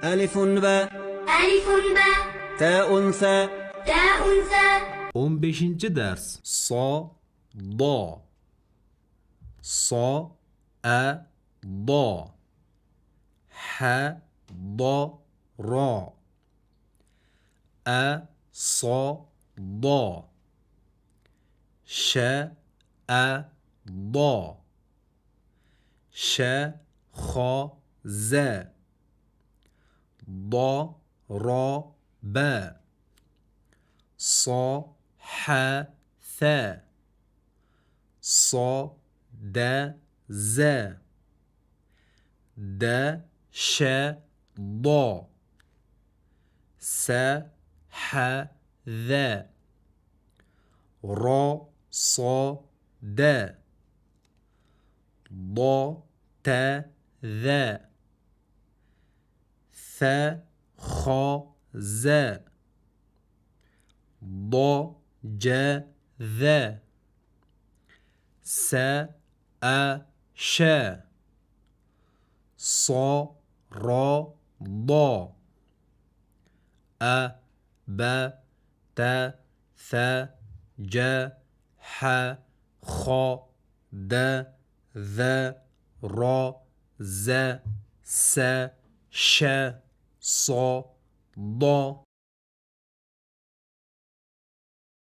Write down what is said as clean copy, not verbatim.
ألف باء ألف باء تاء ثاء تاء ثاء 15. ders صا ضا صا أ ضا ح ضا را أ صا ضا ش أ ضا ش خا ز ضا را با صا ح ثا صا د ز د ش ضا س ح ذا را صا د ضا ت ذا ث خا ز ضا ج ذا س أ ش صا را ضا أ ب ت ث ج ح خا د ذ را ز س ش صا ضا